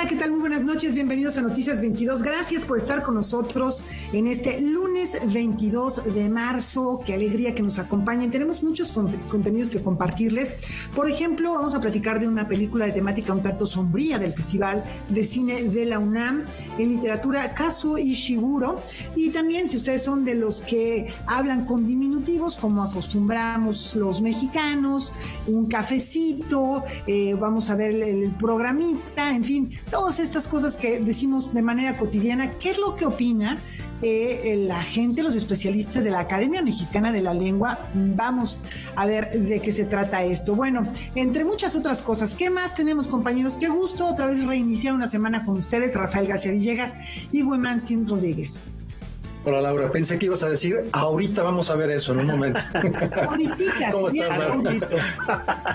Hola, ¿qué tal? Muy buenas noches, bienvenidos a Noticias 22. Gracias por estar con nosotros en este lunes 22 de marzo. Qué alegría que nos acompañen. Tenemos muchos contenidos que compartirles. Por ejemplo, vamos a platicar de una película de temática un tanto sombría del Festival de Cine de la UNAM, en literatura Kazuo Ishiguro. Y también, si ustedes son de los que hablan con diminutivos, como acostumbramos los mexicanos, un cafecito, vamos a ver el programita, en fin, todas estas cosas que decimos de manera cotidiana. ¿Qué es lo que opina la gente, los especialistas de la Academia Mexicana de la Lengua? Vamos a ver de qué se trata esto. Bueno, entre muchas otras cosas, ¿qué más tenemos, compañeros? Qué gusto otra vez reiniciar una semana con ustedes, Rafael García Villegas y Huemantzin Rodríguez. Hola, Laura, pensé que ibas a decir, ahorita vamos a ver eso en un momento. ¿Cómo estás, Laura?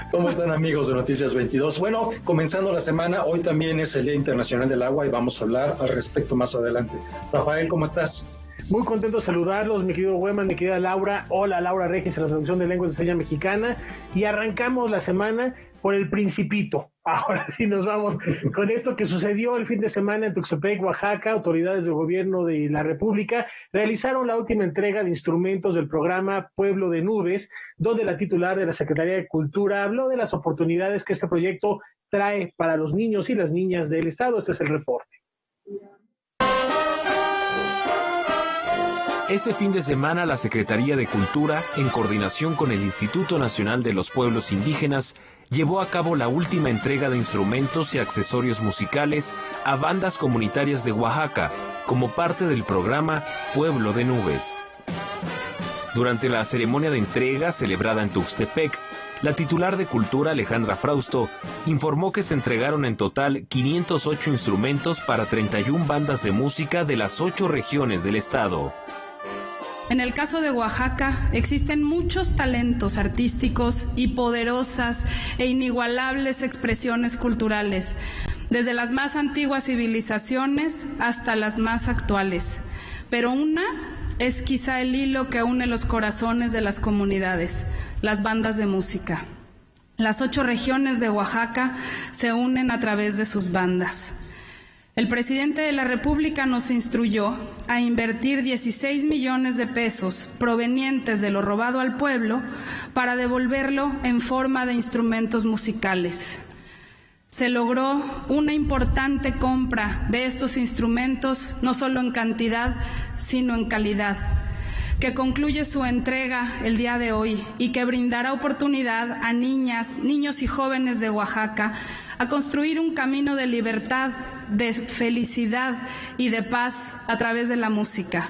¿Cómo están, amigos de Noticias 22? Bueno, comenzando la semana, hoy también es el Día Internacional del Agua y vamos a hablar al respecto más adelante. Rafael, ¿cómo estás? Muy contento de saludarlos, mi querido Hueman, mi querida Laura. Hola, Laura Regis, en la traducción de Lenguas de Señas Mexicana. Y arrancamos la semana por El Principito. Ahora sí nos vamos con esto que sucedió el fin de semana en Tuxtepec, Oaxaca. Autoridades del gobierno de la República realizaron la última entrega de instrumentos del programa Pueblo de Nubes, donde la titular de la Secretaría de Cultura habló de las oportunidades que este proyecto trae para los niños y las niñas del estado. Este es el reporte. Este fin de semana, la Secretaría de Cultura, en coordinación con el Instituto Nacional de los Pueblos Indígenas, llevó a cabo la última entrega de instrumentos y accesorios musicales a bandas comunitarias de Oaxaca, como parte del programa Pueblo de Nubes. Durante la ceremonia de entrega celebrada en Tuxtepec, la titular de Cultura, Alejandra Frausto, informó que se entregaron en total 508 instrumentos para 31 bandas de música de las 8 regiones del estado. En el caso de Oaxaca, existen muchos talentos artísticos y poderosas e inigualables expresiones culturales, desde las más antiguas civilizaciones hasta las más actuales. Pero una es quizá el hilo que une los corazones de las comunidades, las bandas de música. Las 8 regiones de Oaxaca se unen a través de sus bandas. El presidente de la República nos instruyó a invertir 16 millones de pesos provenientes de lo robado al pueblo para devolverlo en forma de instrumentos musicales. Se logró una importante compra de estos instrumentos, no solo en cantidad, sino en calidad, que concluye su entrega el día de hoy y que brindará oportunidad a niñas, niños y jóvenes de Oaxaca a construir un camino de libertad, de felicidad y de paz a través de la música.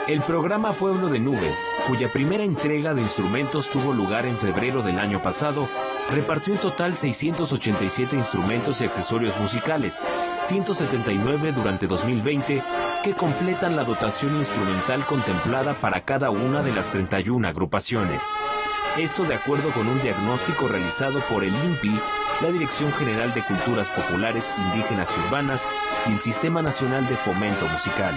El programa Pueblo de Nubes, cuya primera entrega de instrumentos tuvo lugar en febrero del año pasado, repartió en total 687 instrumentos y accesorios musicales, 179 durante 2020, que completan la dotación instrumental contemplada para cada una de las 31 agrupaciones. Esto de acuerdo con un diagnóstico realizado por el INPI, la Dirección General de Culturas Populares, Indígenas y Urbanas y el Sistema Nacional de Fomento Musical.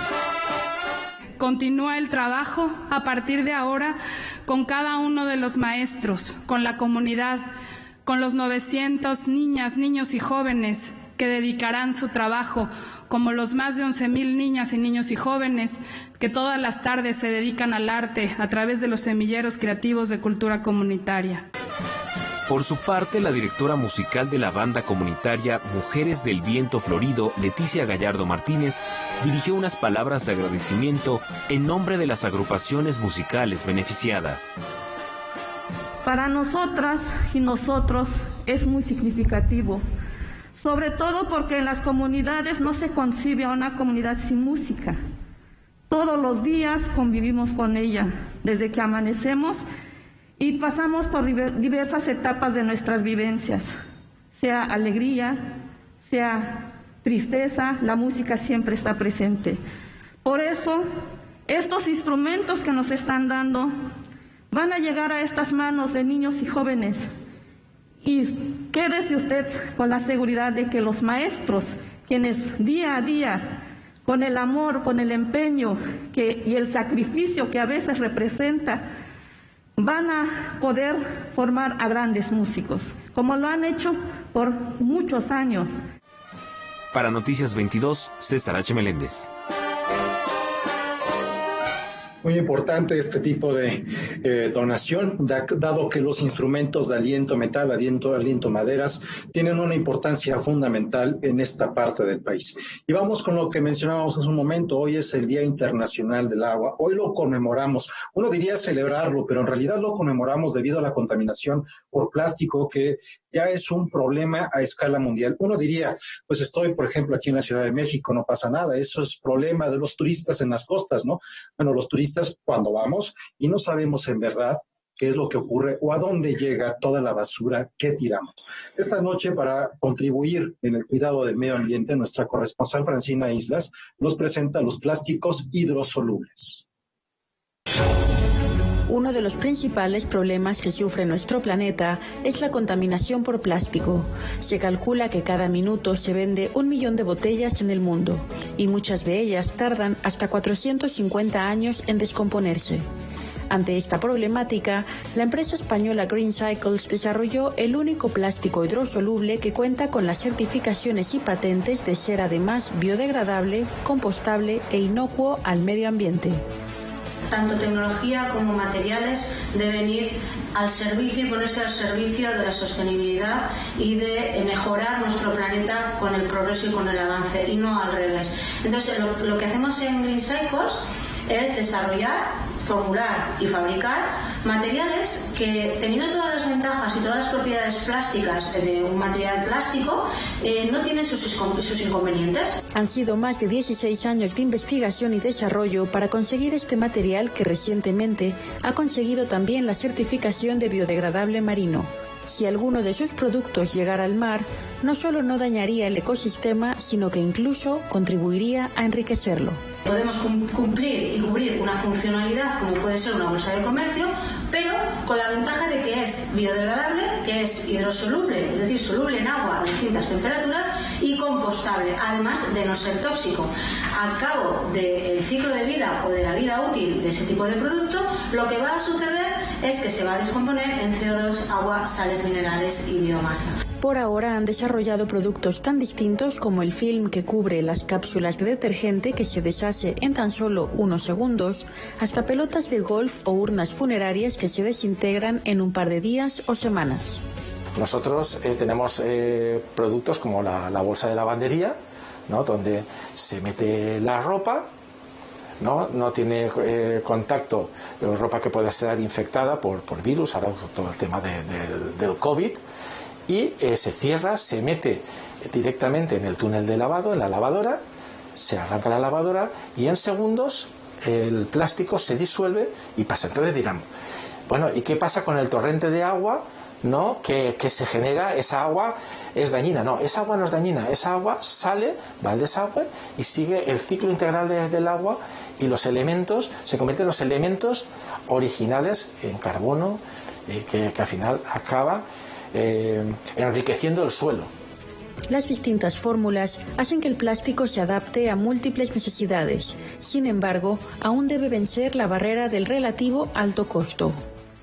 Continúa el trabajo a partir de ahora con cada uno de los maestros, con la comunidad, con los 900 niñas, niños y jóvenes que dedicarán su trabajo, como los más de 11,000 niñas y niños y jóvenes que todas las tardes se dedican al arte a través de los semilleros creativos de cultura comunitaria. Por su parte, la directora musical de la banda comunitaria Mujeres del Viento Florido, Leticia Gallardo Martínez, dirigió unas palabras de agradecimiento en nombre de las agrupaciones musicales beneficiadas. Para nosotras y nosotros es muy significativo, sobre todo porque en las comunidades no se concibe a una comunidad sin música. Todos los días convivimos con ella, desde que amanecemos y pasamos por diversas etapas de nuestras vivencias, sea alegría, sea tristeza, la música siempre está presente. Por eso, estos instrumentos que nos están dando van a llegar a estas manos de niños y jóvenes. Y quédese usted con la seguridad de que los maestros, quienes día a día, con el amor, con el empeño y el sacrificio que a veces representa, van a poder formar a grandes músicos, como lo han hecho por muchos años. Para Noticias 22, César H. Meléndez. Muy importante este tipo de donación, dado que los instrumentos de aliento metal, aliento maderas, tienen una importancia fundamental en esta parte del país. Y vamos con lo que mencionábamos hace un momento. Hoy es el Día Internacional del Agua. Hoy lo conmemoramos. Uno diría celebrarlo, pero en realidad lo conmemoramos debido a la contaminación por plástico, que ya es un problema a escala mundial. Uno diría, pues estoy, por ejemplo, aquí en la Ciudad de México, no pasa nada. Eso es problema de los turistas en las costas, ¿no? Bueno, los turistas cuando vamos y no sabemos en verdad qué es lo que ocurre o a dónde llega toda la basura que tiramos. Esta noche, para contribuir en el cuidado del medio ambiente, nuestra corresponsal Francina Islas nos presenta los plásticos hidrosolubles. Uno de los principales problemas que sufre nuestro planeta es la contaminación por plástico. Se calcula que cada minuto se vende 1 millón de botellas en el mundo y muchas de ellas tardan hasta 450 años en descomponerse. Ante esta problemática, la empresa española Green Cycles desarrolló el único plástico hidrosoluble que cuenta con las certificaciones y patentes de ser además biodegradable, compostable e inocuo al medio ambiente. Tanto tecnología como materiales deben ir al servicio y ponerse al servicio de la sostenibilidad y de mejorar nuestro planeta con el progreso y con el avance, y no al revés. Entonces, lo que hacemos en Green Cycles es desarrollar, formular y fabricar materiales que, teniendo todas las ventajas y todas las propiedades plásticas de un material plástico, no tienen sus inconvenientes. Han sido más de 16 años de investigación y desarrollo para conseguir este material, que recientemente ha conseguido también la certificación de biodegradable marino. Si alguno de sus productos llegara al mar, no solo no dañaría el ecosistema, sino que incluso contribuiría a enriquecerlo. Podemos cumplir y cubrir una funcionalidad como puede ser una bolsa de comercio, pero con la ventaja de que es biodegradable, que es hidrosoluble, es decir, soluble en agua a distintas temperaturas, y compostable, además de no ser tóxico. Al cabo del ciclo de vida o de la vida útil de ese tipo de producto, lo que va a suceder es que se va a descomponer en CO2, agua, sales minerales y biomasa. Por ahora han desarrollado productos tan distintos como el film que cubre las cápsulas de detergente, que se deshace en tan solo unos segundos, hasta pelotas de golf o urnas funerarias que se desintegran en un par de días o semanas. Nosotros tenemos productos como la bolsa de lavandería, ¿no?, donde se mete la ropa, no tiene contacto, ropa que pueda estar infectada por virus, ahora todo el tema del COVID, y se cierra, se mete directamente en el túnel de lavado, en la lavadora, se arranca la lavadora y en segundos el plástico se disuelve y pasa. Entonces dirán, bueno, ¿y qué pasa con el torrente de agua, no, que se genera? Esa agua es dañina. No, esa agua no es dañina, esa agua sale, va al desagüe y sigue el ciclo integral del agua, y los elementos se convierten en los elementos originales en carbono, que al final acaba enriqueciendo el suelo. Las distintas fórmulas hacen que el plástico se adapte a múltiples necesidades. Sin embargo, aún debe vencer la barrera del relativo alto costo.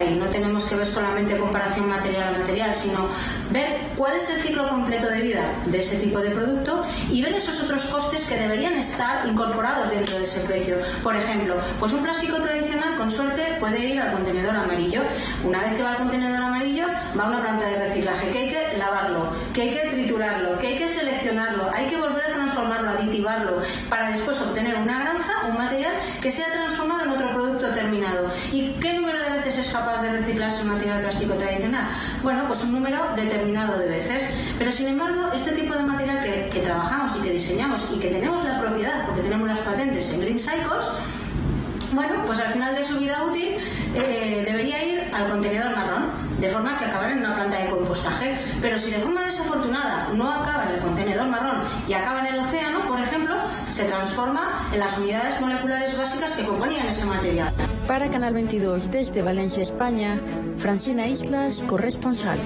Y no tenemos que ver solamente comparación material a material, sino ver cuál es el ciclo completo de vida de ese tipo de producto y ver esos otros costes que deberían estar incorporados dentro de ese precio. Por ejemplo, pues un plástico tradicional con suerte puede ir al contenedor amarillo. Una vez que va al contenedor amarillo, va a una planta de reciclaje, que hay que lavarlo, que hay que triturarlo, que hay que seleccionarlo, hay que volver a transformarlo, aditivarlo, para después obtener una granza, un material que sea transformado en otro producto terminado. ¿Y qué número de veces es capaz de reciclarse un material plástico tradicional? Bueno, pues un número determinado de veces. Pero sin embargo, este tipo de material que trabajamos y que diseñamos y que tenemos la propiedad, porque tenemos las patentes en Green Cycles, bueno, pues al final de su vida útil debería ir al contenedor marrón, de forma que acabara en una planta de compostaje. Pero si de forma desafortunada no acaba en el contenedor marrón y acaba en el océano, por ejemplo, se transforma en las unidades moleculares básicas que componían ese material. Para Canal 22, desde Valencia, España, Francina Islas, corresponsal.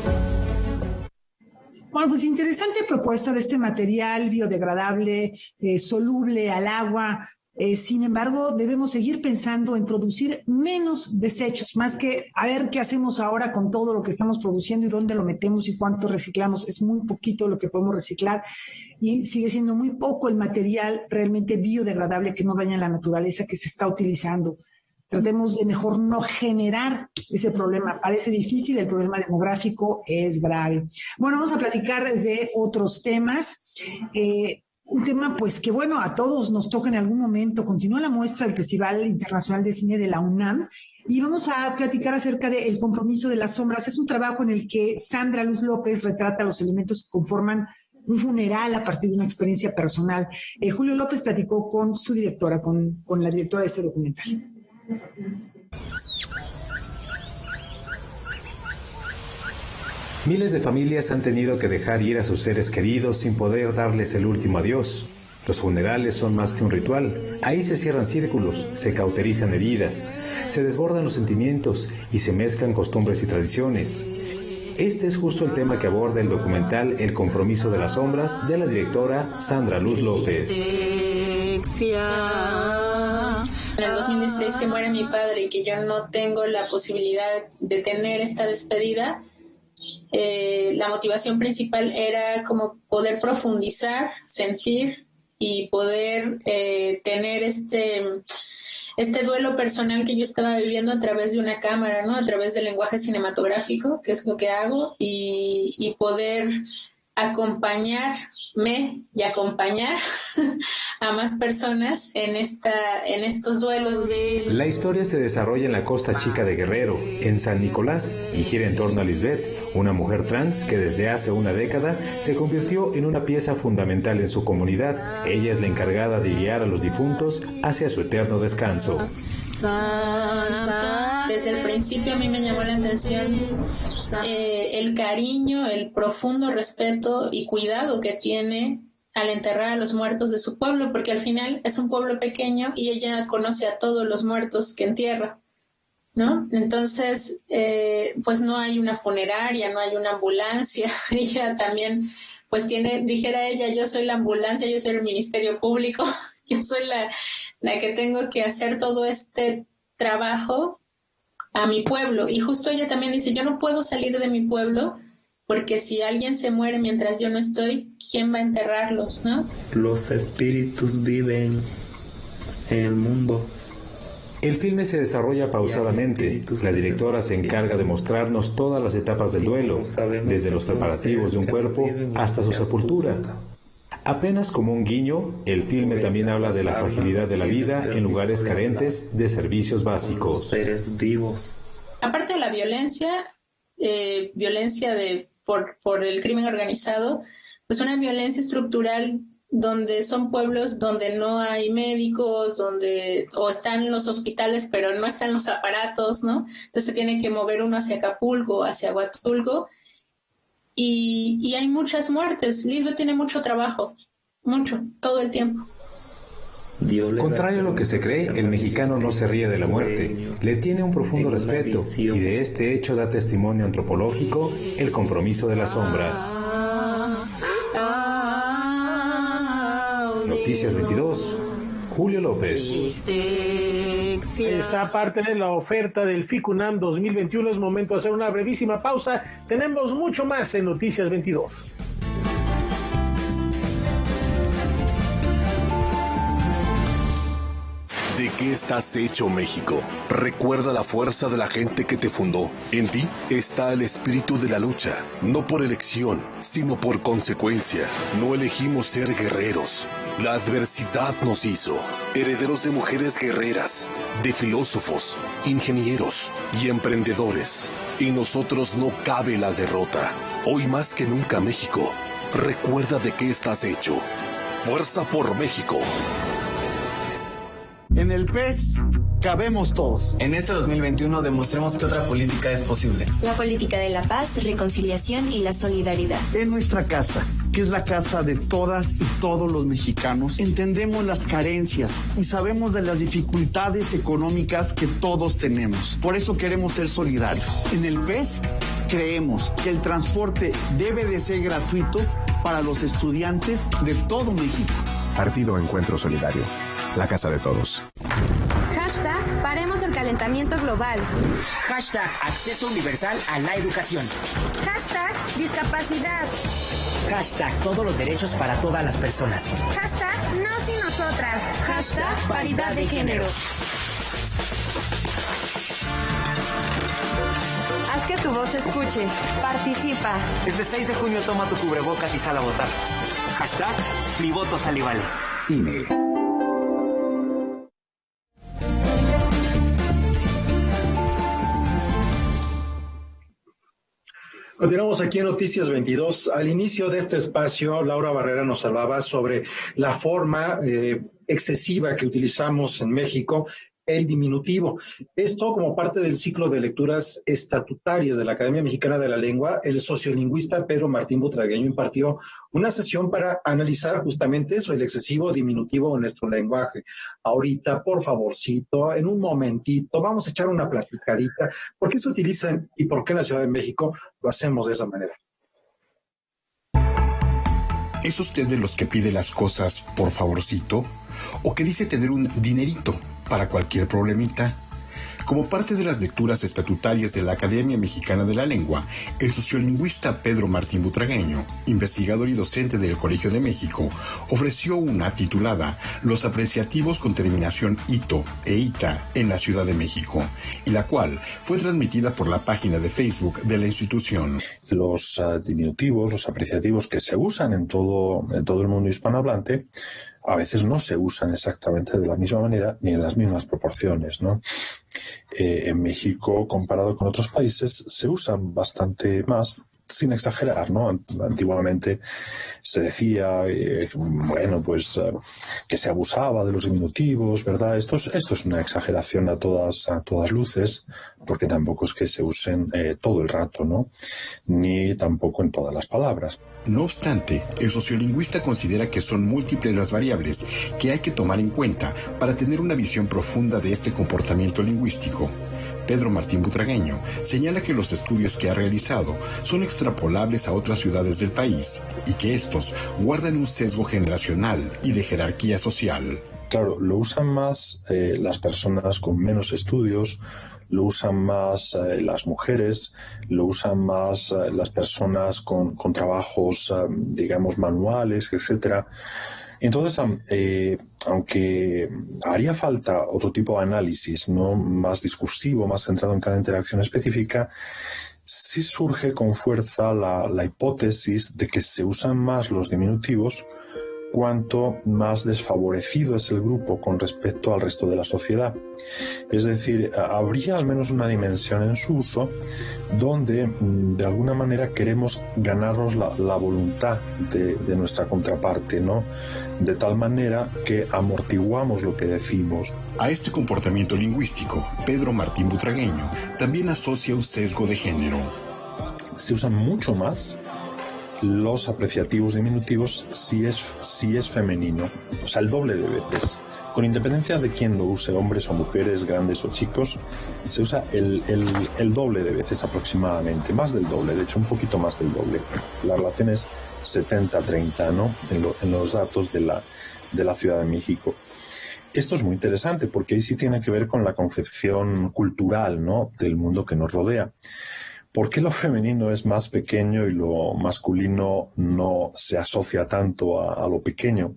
Bueno, pues interesante propuesta de este material biodegradable, soluble al agua. Sin embargo, debemos seguir pensando en producir menos desechos, más que a ver qué hacemos ahora con todo lo que estamos produciendo y dónde lo metemos y cuánto reciclamos. Es muy poquito lo que podemos reciclar y sigue siendo muy poco el material realmente biodegradable que no daña la naturaleza que se está utilizando. Tratemos de mejor no generar ese problema. Parece difícil, el problema demográfico es grave. Bueno, vamos a platicar de otros temas. Un tema, pues, que bueno, a todos nos toca en algún momento. Continúa la muestra del Festival Internacional de Cine de la UNAM y vamos a platicar acerca del compromiso de las sombras. Es un trabajo en el que Sandra Luz López retrata los elementos que conforman un funeral a partir de una experiencia personal. Julio López platicó con su directora, con la directora de este documental. Miles de familias han tenido que dejar ir a sus seres queridos sin poder darles el último adiós. Los funerales son más que un ritual. Ahí se cierran círculos, se cauterizan heridas, se desbordan los sentimientos y se mezclan costumbres y tradiciones. Este es justo el tema que aborda el documental El compromiso de las sombras de la directora Sandra Luz López. En el 2016 que muere mi padre y que yo no tengo la posibilidad de tener esta despedida, la motivación principal era como poder profundizar, sentir y poder tener este duelo personal que yo estaba viviendo a través de una cámara, ¿no? A través del lenguaje cinematográfico, que es lo que hago, y poder acompañarme y acompañar a más personas en estos duelos. La historia se desarrolla en la Costa Chica de Guerrero, en San Nicolás, y gira en torno a Lisbeth, una mujer trans que desde hace una década se convirtió en una pieza fundamental en su comunidad. Ella es la encargada de guiar a los difuntos hacia su eterno descanso. Desde el principio a mí me llamó la atención el cariño, el profundo respeto y cuidado que tiene al enterrar a los muertos de su pueblo, porque al final es un pueblo pequeño y ella conoce a todos los muertos que entierra, ¿no? Entonces, pues no hay una funeraria, no hay una ambulancia. Ella también, pues dijera ella, yo soy la ambulancia, yo soy el Ministerio Público, yo soy la que tengo que hacer todo este trabajo a mi pueblo. Y justo ella también dice, yo no puedo salir de mi pueblo porque si alguien se muere mientras yo no estoy, ¿quién va a enterrarlos, no? Los espíritus viven en el mundo. El filme se desarrolla pausadamente. La directora se encarga de mostrarnos todas las etapas del duelo, desde los preparativos de un cuerpo hasta su sepultura. Apenas como un guiño, el filme también habla de la fragilidad de la vida en lugares carentes de servicios básicos. Seres vivos. Aparte de la violencia por el crimen organizado, pues una violencia estructural donde son pueblos donde no hay médicos, o están los hospitales pero no están los aparatos, ¿no? Entonces se tiene que mover uno hacia Acapulco, hacia Huatulco, y hay muchas muertes. Lisbeth tiene mucho trabajo, mucho, todo el tiempo. Contrario a lo que se cree, el mexicano no se ríe de la muerte, le tiene un profundo respeto, y de este hecho da testimonio antropológico el compromiso de las sombras. Noticias 22, Julio López. Esta parte de la oferta del FICUNAM 2021. Es momento de hacer una brevísima pausa. Tenemos mucho más en Noticias 22. ¿De qué estás hecho, México? Recuerda la fuerza de la gente que te fundó. En ti está el espíritu de la lucha, no por elección, sino por consecuencia. No elegimos ser guerreros. La adversidad nos hizo herederos de mujeres guerreras, de filósofos, ingenieros y emprendedores. En nosotros no cabe la derrota. Hoy más que nunca, México, recuerda de qué estás hecho. Fuerza por México. En el PES cabemos todos. En este 2021 demostremos que otra política es posible. La política de la paz, reconciliación y la solidaridad. En nuestra casa, que es la casa de todas y todos los mexicanos, entendemos las carencias y sabemos de las dificultades económicas que todos tenemos. Por eso queremos ser solidarios. En el PES creemos que el transporte debe de ser gratuito para los estudiantes de todo México. Partido Encuentro Solidario. la casa de todos. Hashtag paremos el calentamiento global. Hashtag acceso universal a la educación. Hashtag discapacidad. Hashtag todos los derechos para todas las personas. Hashtag nos y nosotras. Hashtag paridad de género. Haz que tu voz se escuche. Participa. Este 6 de junio toma tu cubrebocas y sal a votar. Hashtag mi voto sale y vale. INE. Continuamos aquí en Noticias 22. Al inicio de este espacio, Laura Barrera nos hablaba sobre la forma excesiva que utilizamos en México, el diminutivo. Esto como parte del ciclo de lecturas estatutarias de la Academia Mexicana de la Lengua. El sociolingüista Pedro Martín Butragueño impartió una sesión para analizar justamente eso, el excesivo diminutivo en nuestro lenguaje. Ahorita, por favorcito, en un momentito, vamos a echar una platicadita. ¿Por qué se utilizan y por qué en la Ciudad de México lo hacemos de esa manera? ¿Es usted de los que pide las cosas por favorcito o que dice tener un dinerito para cualquier problemita? Como parte de las lecturas estatutarias de la Academia Mexicana de la Lengua, el sociolingüista Pedro Martín Butragueño, investigador y docente del Colegio de México, ofreció una titulada Los apreciativos con terminación ito e ita en la Ciudad de México, y la cual fue transmitida por la página de Facebook de la institución. Los diminutivos, los apreciativos que se usan en todo el mundo hispanohablante, a veces no se usan exactamente de la misma manera ni en las mismas proporciones, ¿no? En México, comparado con otros países, se usan bastante más, sin exagerar, ¿no? Antiguamente se decía, que se abusaba de los diminutivos, ¿verdad? Esto es una exageración a todas luces, porque tampoco es que se usen todo el rato, ¿no? Ni tampoco en todas las palabras. No obstante, el sociolingüista considera que son múltiples las variables que hay que tomar en cuenta para tener una visión profunda de este comportamiento lingüístico. Pedro Martín Butragueño señala que los estudios que ha realizado son extrapolables a otras ciudades del país y que estos guardan un sesgo generacional y de jerarquía social. Claro, lo usan más las personas con menos estudios, lo usan más las mujeres, lo usan más las personas con trabajos, digamos, manuales, etcétera. Entonces, aunque haría falta otro tipo de análisis, ¿no?, más discursivo, más centrado en cada interacción específica, sí surge con fuerza la hipótesis de que se usan más los diminutivos cuanto más desfavorecido es el grupo con respecto al resto de la sociedad. Es decir, habría al menos una dimensión en su uso donde de alguna manera queremos ganarnos la voluntad de nuestra contraparte, ¿no? De tal manera que amortiguamos lo que decimos. A este comportamiento lingüístico, Pedro Martín Butragueño también asocia un sesgo de género. Se usan mucho más los apreciativos diminutivos si es femenino, o sea, el doble de veces. Con independencia de quién lo use, hombres o mujeres, grandes o chicos, se usa el doble de veces aproximadamente, más del doble, de hecho un poquito más del doble. La relación es 70-30, ¿no?, en los datos de la Ciudad de México. Esto es muy interesante porque ahí sí tiene que ver con la concepción cultural, ¿no?, del mundo que nos rodea. ¿Por qué lo femenino es más pequeño y lo masculino no se asocia tanto a lo pequeño?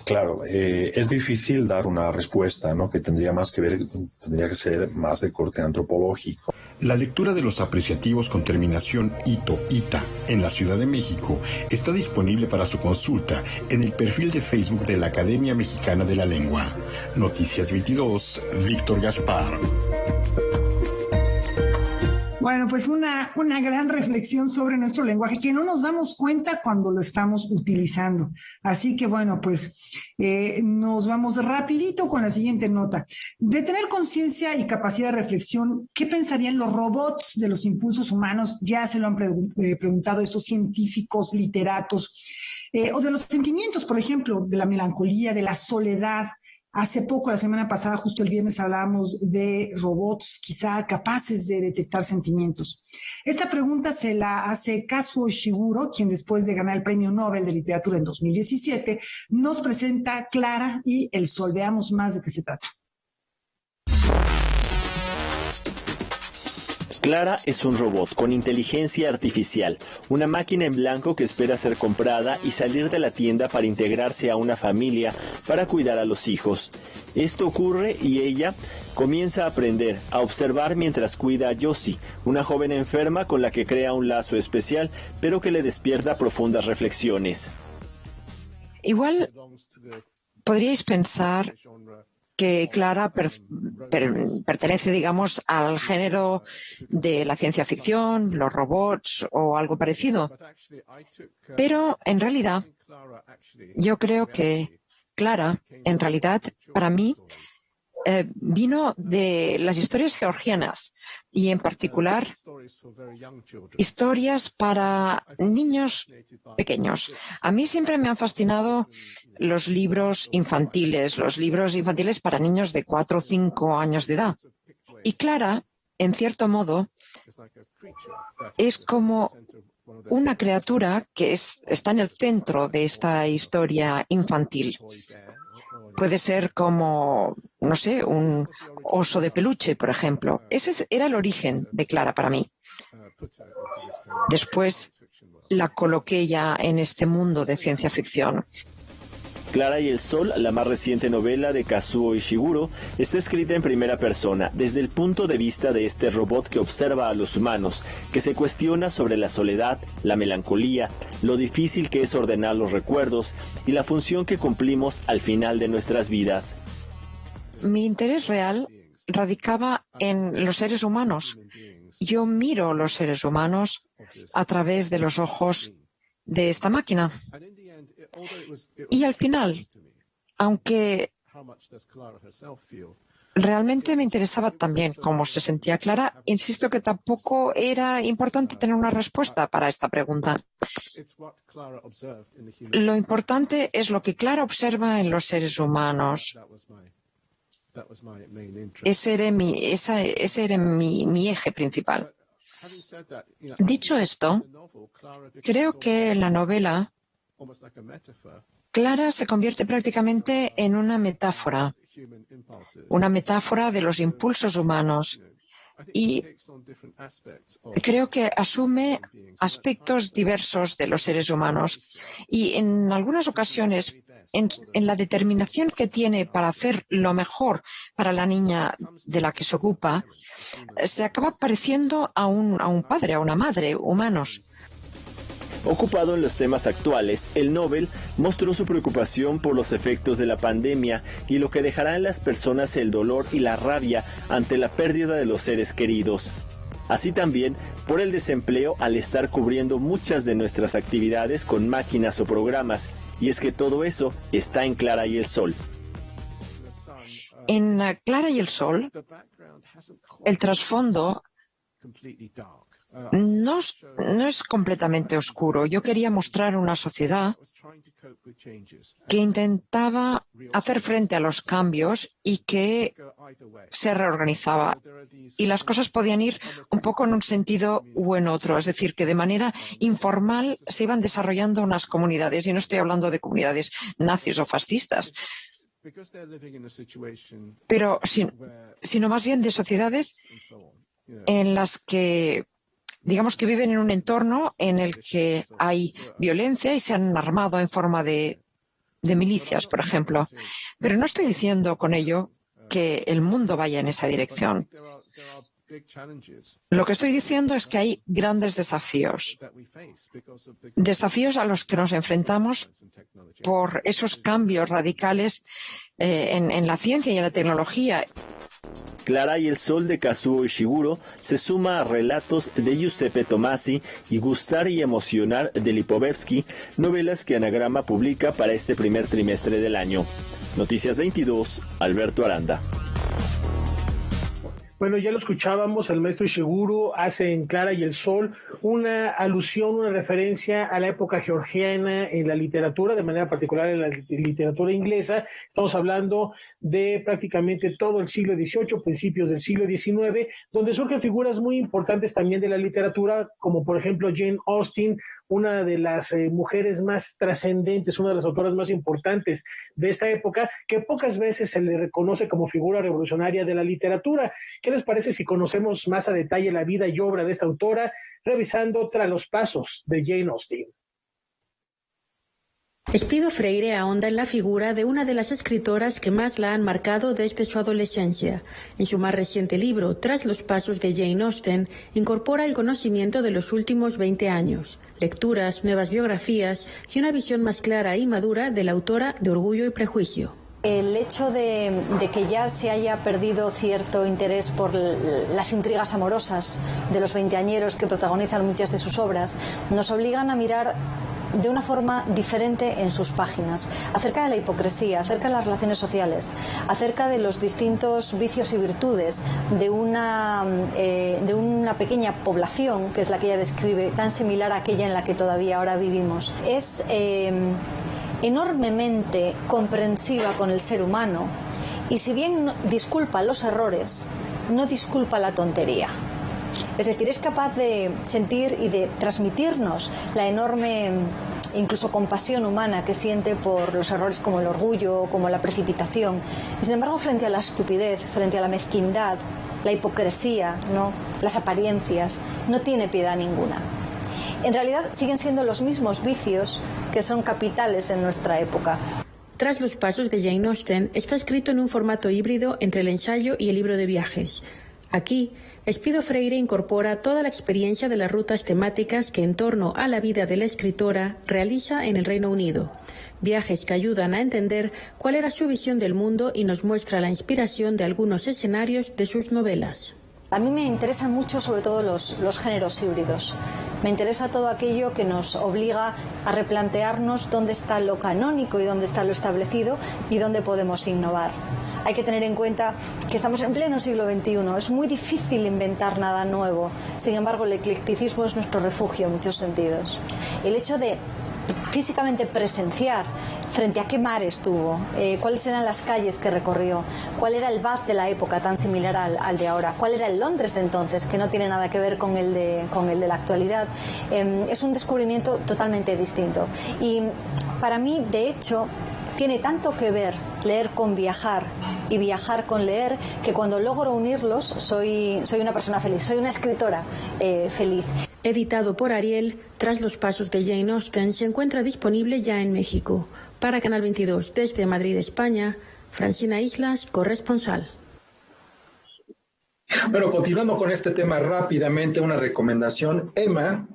Claro, es difícil dar una respuesta, ¿no?, que tendría que ser más de corte antropológico. La lectura de los apreciativos con terminación ito-ita en la Ciudad de México está disponible para su consulta en el perfil de Facebook de la Academia Mexicana de la Lengua. Noticias 22, Víctor Gaspar. Bueno, pues una gran reflexión sobre nuestro lenguaje que no nos damos cuenta cuando lo estamos utilizando. Así que bueno, pues nos vamos rapidito con la siguiente nota. De tener conciencia y capacidad de reflexión, ¿qué pensarían los robots de los impulsos humanos? Ya se lo han preguntado estos científicos, literatos, o de los sentimientos, por ejemplo, de la melancolía, de la soledad. Hace poco, la semana pasada, justo el viernes, hablábamos de robots quizá capaces de detectar sentimientos. Esta pregunta se la hace Kazuo Ishiguro, quien después de ganar el Premio Nobel de Literatura en 2017, nos presenta Clara y el Sol. Veamos más de qué se trata. Clara es un robot con inteligencia artificial, una máquina en blanco que espera ser comprada y salir de la tienda para integrarse a una familia para cuidar a los hijos. Esto ocurre y ella comienza a aprender, a observar mientras cuida a Yoshi, una joven enferma con la que crea un lazo especial, pero que le despierta profundas reflexiones. Igual podríais pensar que Clara pertenece, digamos, al género de la ciencia ficción, los robots o algo parecido. Pero, en realidad, yo creo que Clara, en realidad, para mí, vino de las historias georgianas y, en particular, historias para niños pequeños. A mí siempre me han fascinado los libros infantiles para niños de 4 o 5 años de edad. Y Clara, en cierto modo, es como una criatura que está en el centro de esta historia infantil. Puede ser como, no sé, un oso de peluche, por ejemplo. Ese era el origen de Clara para mí. Después la coloqué ya en este mundo de ciencia ficción. Clara y el Sol, la más reciente novela de Kazuo Ishiguro, está escrita en primera persona, desde el punto de vista de este robot que observa a los humanos, que se cuestiona sobre la soledad, la melancolía, lo difícil que es ordenar los recuerdos y la función que cumplimos al final de nuestras vidas. Mi interés real radicaba en los seres humanos. Yo miro los seres humanos a través de los ojos de esta máquina. Y al final, aunque realmente me interesaba también cómo se sentía Clara, insisto que tampoco era importante tener una respuesta para esta pregunta. Lo importante es lo que Clara observa en los seres humanos. Ese era mi eje principal. Dicho esto, creo que en la novela Clara se convierte prácticamente en una metáfora de los impulsos humanos, y creo que asume aspectos diversos de los seres humanos y en algunas ocasiones en la determinación que tiene para hacer lo mejor para la niña de la que se ocupa, se acaba pareciendo a un padre, a una madre, humanos. Ocupado en los temas actuales, el Nobel mostró su preocupación por los efectos de la pandemia y lo que dejará en las personas el dolor y la rabia ante la pérdida de los seres queridos. Así también por el desempleo al estar cubriendo muchas de nuestras actividades con máquinas o programas, y es que todo eso está en Clara y el Sol. En Clara y el Sol, el trasfondo no es completamente oscuro. Yo quería mostrar una sociedad que intentaba hacer frente a los cambios y que se reorganizaba. Y las cosas podían ir un poco en un sentido u en otro. Es decir, que de manera informal se iban desarrollando unas comunidades. Y no estoy hablando de comunidades nazis o fascistas, pero sino más bien de sociedades en las que, digamos, que viven en un entorno en el que hay violencia y se han armado en forma de milicias, por ejemplo. Pero no estoy diciendo con ello que el mundo vaya en esa dirección. Lo que estoy diciendo es que hay grandes desafíos a los que nos enfrentamos por esos cambios radicales en la ciencia y en la tecnología. Clara y el Sol de Kazuo Ishiguro se suma a relatos de Giuseppe Tomasi y Gustar y Emocionar de Lipovetsky, novelas que Anagrama publica para este primer trimestre del año. Noticias 22, Alberto Aranda. Bueno, ya lo escuchábamos, el maestro Ishiguro hace en Clara y el Sol una alusión, una referencia a la época georgiana en la literatura, de manera particular en la literatura inglesa. Estamos hablando de prácticamente todo el siglo XVIII, principios del siglo XIX, donde surgen figuras muy importantes también de la literatura, como por ejemplo Jane Austen, una de las mujeres más trascendentes, una de las autoras más importantes de esta época, que pocas veces se le reconoce como figura revolucionaria de la literatura. ¿Qué les parece si conocemos más a detalle la vida y obra de esta autora, revisando Tras los pasos de Jane Austen? Espido Freire ahonda en la figura de una de las escritoras que más la han marcado desde su adolescencia. En su más reciente libro, Tras los pasos de Jane Austen, incorpora el conocimiento de los últimos 20 años, lecturas, nuevas biografías y una visión más clara y madura de la autora de Orgullo y Prejuicio. El hecho de que ya se haya perdido cierto interés por las intrigas amorosas de los veinteañeros que protagonizan muchas de sus obras, nos obligan a mirar de una forma diferente en sus páginas, acerca de la hipocresía, acerca de las relaciones sociales, acerca de los distintos vicios y virtudes de una pequeña población, que es la que ella describe, tan similar a aquella en la que todavía ahora vivimos. Es enormemente comprensiva con el ser humano y si bien disculpa los errores, no disculpa la tontería. Es decir, es capaz de sentir y de transmitirnos la enorme, incluso compasión humana que siente por los errores como el orgullo, como la precipitación. Y sin embargo, frente a la estupidez, frente a la mezquindad, la hipocresía, ¿no?, las apariencias, no tiene piedad ninguna. En realidad siguen siendo los mismos vicios que son capitales en nuestra época. Tras los pasos de Jane Austen está escrito en un formato híbrido entre el ensayo y el libro de viajes. Aquí, Espido Freire incorpora toda la experiencia de las rutas temáticas que en torno a la vida de la escritora realiza en el Reino Unido. Viajes que ayudan a entender cuál era su visión del mundo y nos muestra la inspiración de algunos escenarios de sus novelas. A mí me interesan mucho sobre todo los géneros híbridos. Me interesa todo aquello que nos obliga a replantearnos dónde está lo canónico y dónde está lo establecido y dónde podemos innovar. Hay que tener en cuenta que estamos en pleno siglo XXI. Es muy difícil inventar nada nuevo. Sin embargo, el eclecticismo es nuestro refugio en muchos sentidos. El hecho de físicamente presenciar frente a qué mar estuvo, cuáles eran las calles que recorrió, cuál era el Bath de la época tan similar al de ahora, cuál era el Londres de entonces, que no tiene nada que ver con el de la actualidad, es un descubrimiento totalmente distinto. Y para mí, de hecho, tiene tanto que ver leer con viajar y viajar con leer, que cuando logro unirlos soy una persona feliz, soy una escritora feliz. Editado por Ariel, Tras los pasos de Jane Austen se encuentra disponible ya en México. Para Canal 22, desde Madrid, España, Francina Islas, corresponsal. Bueno, continuando con este tema rápidamente, una recomendación. Emma,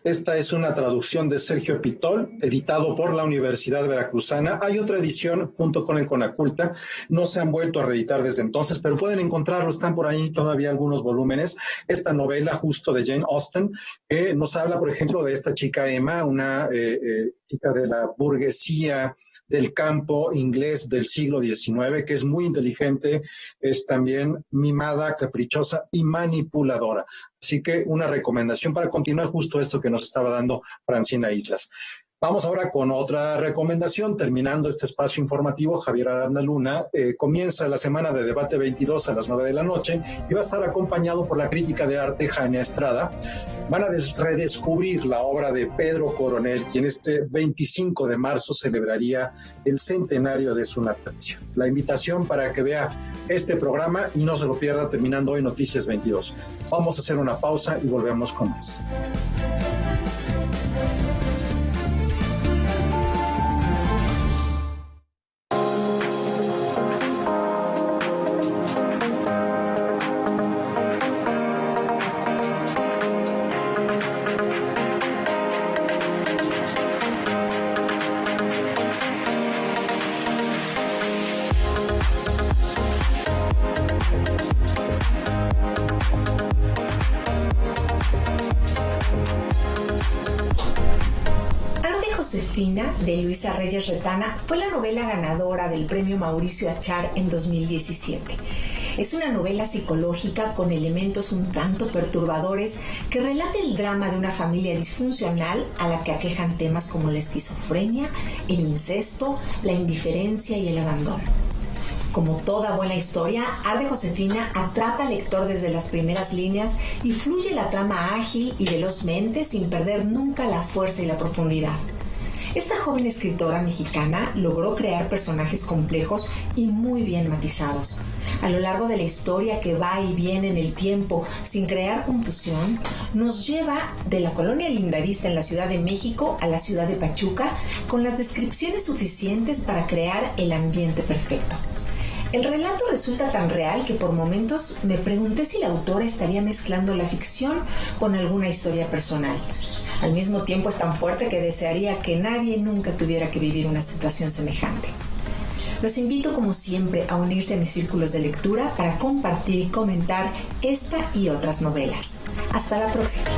esta es una traducción de Sergio Pitol, editado por la Universidad Veracruzana. Hay otra edición junto con el Conaculta, no se han vuelto a reeditar desde entonces, pero pueden encontrarlo, están por ahí todavía algunos volúmenes. Esta novela justo de Jane Austen, que nos habla, por ejemplo, de esta chica Emma, una chica de la burguesía del campo inglés del siglo XIX, que es muy inteligente, es también mimada, caprichosa y manipuladora. Así que una recomendación para continuar justo esto que nos estaba dando Francina Islas. Vamos ahora con otra recomendación, terminando este espacio informativo. Javier Aranda Luna comienza la semana de Debate 22 a las 9 de la noche y va a estar acompañado por la crítica de arte Jania Estrada. Van a redescubrir la obra de Pedro Coronel, quien este 25 de marzo celebraría el centenario de su natalicio. La invitación para que vea este programa y no se lo pierda terminando hoy Noticias 22. Vamos a hacer una pausa y volvemos con más. De Luisa Reyes Retana fue la novela ganadora del premio Mauricio Achar en 2017. Es una novela psicológica con elementos un tanto perturbadores que relata el drama de una familia disfuncional a la que aquejan temas como la esquizofrenia, el incesto, la indiferencia y el abandono. Como toda buena historia, Arde Josefina atrapa al lector desde las primeras líneas y fluye la trama ágil y velozmente sin perder nunca la fuerza y la profundidad. Esta joven escritora mexicana logró crear personajes complejos y muy bien matizados. A lo largo de la historia que va y viene en el tiempo sin crear confusión, nos lleva de la colonia Lindavista en la Ciudad de México a la ciudad de Pachuca con las descripciones suficientes para crear el ambiente perfecto. El relato resulta tan real que por momentos me pregunté si la autora estaría mezclando la ficción con alguna historia personal. Al mismo tiempo es tan fuerte que desearía que nadie nunca tuviera que vivir una situación semejante. Los invito como siempre a unirse a mis círculos de lectura para compartir y comentar esta y otras novelas. Hasta la próxima.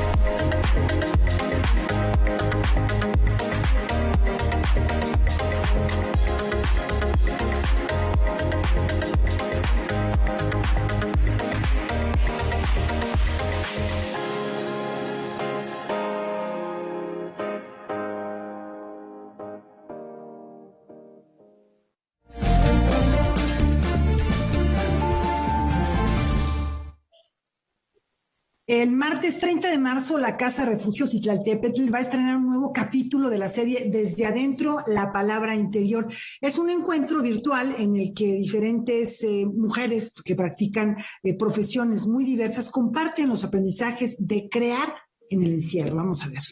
El martes 30 de marzo, la Casa Refugio Citlaltépetl va a estrenar un nuevo capítulo de la serie Desde Adentro, la Palabra Interior. Es un encuentro virtual en el que diferentes mujeres que practican profesiones muy diversas comparten los aprendizajes de crear en el encierro. Vamos a ver.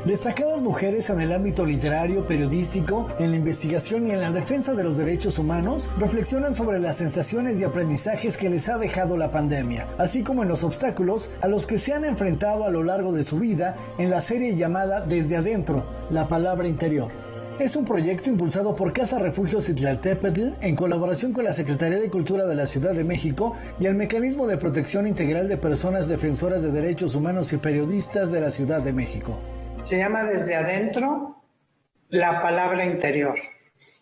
Destacadas mujeres en el ámbito literario, periodístico, en la investigación y en la defensa de los derechos humanos reflexionan sobre las sensaciones y aprendizajes que les ha dejado la pandemia, así como en los obstáculos a los que se han enfrentado a lo largo de su vida en la serie llamada Desde Adentro, la Palabra Interior. Es un proyecto impulsado por Casa Refugio Citlaltépetl en colaboración con la Secretaría de Cultura de la Ciudad de México y el Mecanismo de Protección Integral de Personas Defensoras de Derechos Humanos y Periodistas de la Ciudad de México. Se llama Desde Adentro, la Palabra Interior.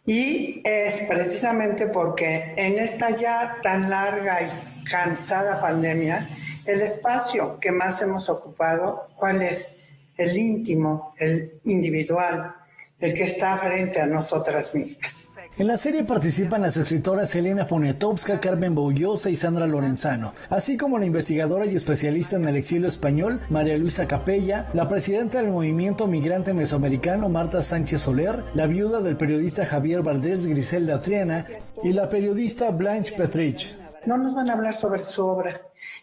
Y es precisamente porque en esta ya tan larga y cansada pandemia, el espacio que más hemos ocupado, ¿cuál es? El íntimo, el individual, el que está frente a nosotras mismas. En la serie participan las escritoras Elena Poniatowska, Carmen Boullosa y Sandra Lorenzano, así como la investigadora y especialista en el exilio español María Luisa Capella, la presidenta del Movimiento Migrante Mesoamericano Marta Sánchez Soler, la viuda del periodista Javier Valdés, Griselda Triana, y la periodista Blanche Petrich. No nos van a hablar sobre su obra,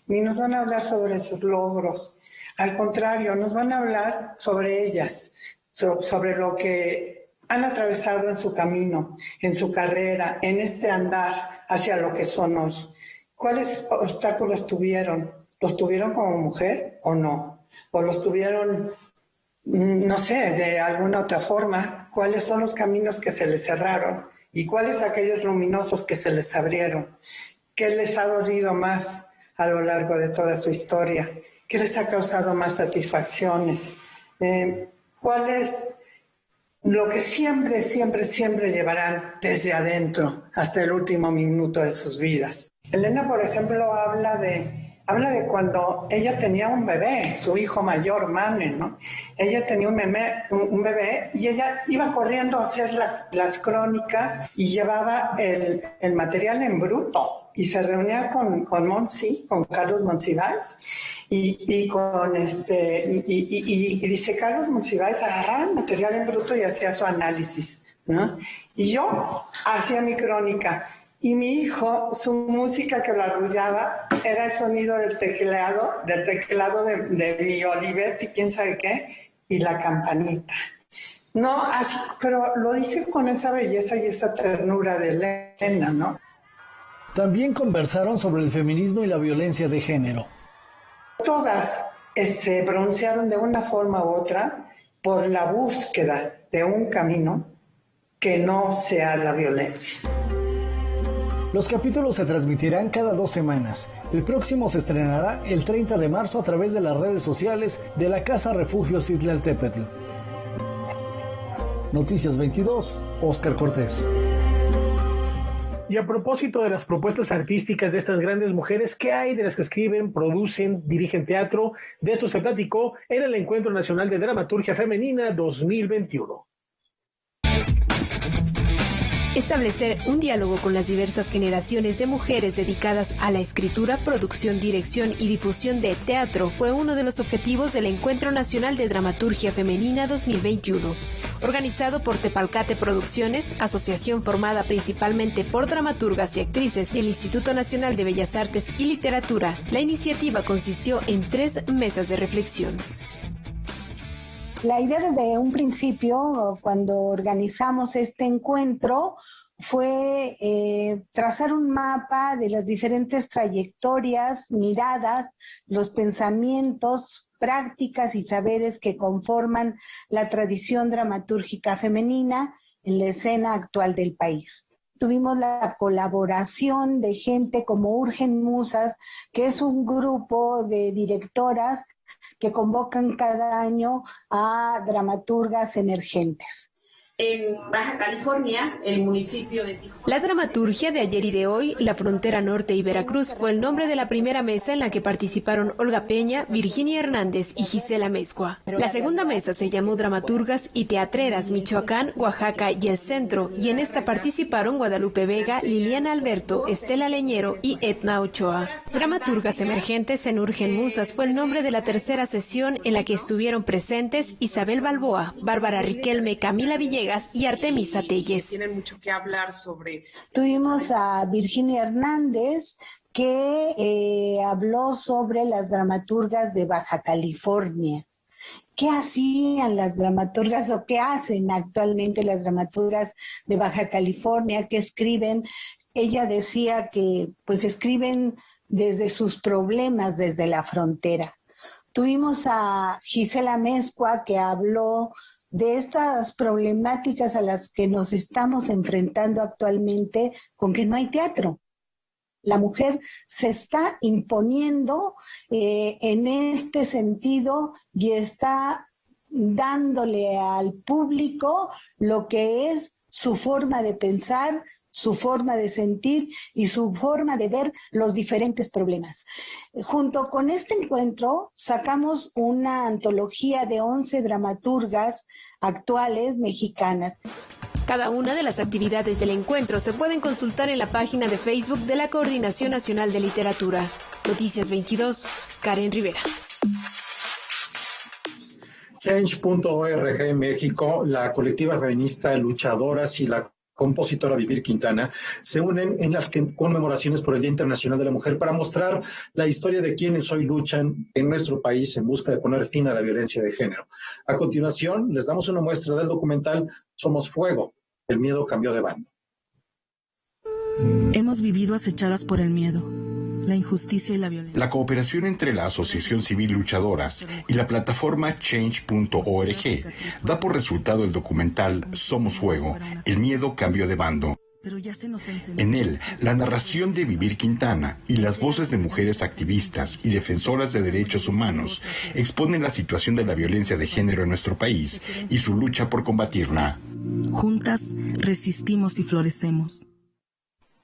ni nos van a hablar sobre sus logros. Al contrario, nos van a hablar sobre ellas, sobre lo que han atravesado en su camino, en su carrera, en este andar hacia lo que son hoy. ¿Cuáles obstáculos tuvieron? ¿Los tuvieron como mujer o no? ¿O los tuvieron, no sé, de alguna otra forma? ¿Cuáles son los caminos que se les cerraron? ¿Y cuáles aquellos luminosos que se les abrieron? ¿Qué les ha dolido más a lo largo de toda su historia? ¿Qué les ha causado más satisfacciones? ¿Cuál es lo que siempre, siempre, siempre llevarán desde adentro hasta el último minuto de sus vidas? Elena, por ejemplo, habla de cuando ella tenía un bebé, su hijo mayor, Mane, ¿no? Ella tenía un bebé y ella iba corriendo a hacer las crónicas y llevaba el material en bruto y se reunía con Carlos Monsiváis y dice Carlos Monsiváis agarraba el material en bruto y hacía su análisis, ¿no? Y yo hacía mi crónica. Y mi hijo, su música que lo arrullaba era el sonido del teclado de mi Olivetti, quién sabe qué, y la campanita. No, así, pero lo dice con esa belleza y esa ternura de Elena, ¿no? También conversaron sobre el feminismo y la violencia de género. Todas se pronunciaron de una forma u otra por la búsqueda de un camino que no sea la violencia. Los capítulos se transmitirán cada 2 semanas. El próximo se estrenará el 30 de marzo a través de las redes sociales de la Casa Refugio Citlaltépetl. Noticias 22, Óscar Cortés. Y a propósito de las propuestas artísticas de estas grandes mujeres, ¿qué hay de las que escriben, producen, dirigen teatro? De esto se platicó en el Encuentro Nacional de Dramaturgia Femenina 2021. Establecer un diálogo con las diversas generaciones de mujeres dedicadas a la escritura, producción, dirección y difusión de teatro fue uno de los objetivos del Encuentro Nacional de Dramaturgia Femenina 2021. Organizado por Tepalcate Producciones, asociación formada principalmente por dramaturgas y actrices del Instituto Nacional de Bellas Artes y Literatura, la iniciativa consistió en 3 mesas de reflexión. La idea desde un principio, cuando organizamos este encuentro, fue trazar un mapa de las diferentes trayectorias, miradas, los pensamientos, prácticas y saberes que conforman la tradición dramatúrgica femenina en la escena actual del país. Tuvimos la colaboración de gente como Urgen Musas, que es un grupo de directoras que convocan cada año a dramaturgas emergentes. En Baja California, el municipio de Tijuana. La dramaturgia de ayer y de hoy, la frontera norte y Veracruz fue el nombre de la primera mesa en la que participaron Olga Peña, Virginia Hernández y Gisela Mezcua. La segunda mesa se llamó Dramaturgas y Teatreras Michoacán, Oaxaca y el Centro, y en esta participaron Guadalupe Vega, Liliana Alberto, Estela Leñero y Etna Ochoa. Dramaturgas emergentes en Urgen Musas fue el nombre de la tercera sesión en la que estuvieron presentes Isabel Balboa, Bárbara Riquelme, Camila Villegas y Artemisa Telles. Tienen mucho que hablar sobre. Tuvimos a Virginia Hernández, que habló sobre las dramaturgas de Baja California. ¿Qué hacían las dramaturgas o qué hacen actualmente las dramaturgas de Baja California? ¿Qué escriben? Ella decía que pues escriben desde sus problemas, desde la frontera. Tuvimos a Gisela Mezcua, que habló de estas problemáticas a las que nos estamos enfrentando actualmente con que no hay teatro. La mujer se está imponiendo en este sentido y está dándole al público lo que es su forma de pensar, su forma de sentir y su forma de ver los diferentes problemas. Junto con este encuentro sacamos una antología de 11 dramaturgas actuales mexicanas. Cada una de las actividades del encuentro se pueden consultar en la página de Facebook de la Coordinación Nacional de Literatura. Noticias 22, Karen Rivera. Change.org en México, la colectiva feminista Luchadoras y la compositora Vivir Quintana se unen en las conmemoraciones por el Día Internacional de la Mujer para mostrar la historia de quienes hoy luchan en nuestro país en busca de poner fin a la violencia de género. A continuación, les damos una muestra del documental Somos Fuego, el miedo cambió de bando. Hemos vivido acechadas por el miedo, la injusticia y la violencia. La cooperación entre la Asociación Civil Luchadoras y la plataforma Change.org da por resultado el documental Somos Fuego, el miedo cambió de bando. En él, la narración de Vivir Quintana y las voces de mujeres activistas y defensoras de derechos humanos exponen la situación de la violencia de género en nuestro país y su lucha por combatirla. Juntas resistimos y florecemos.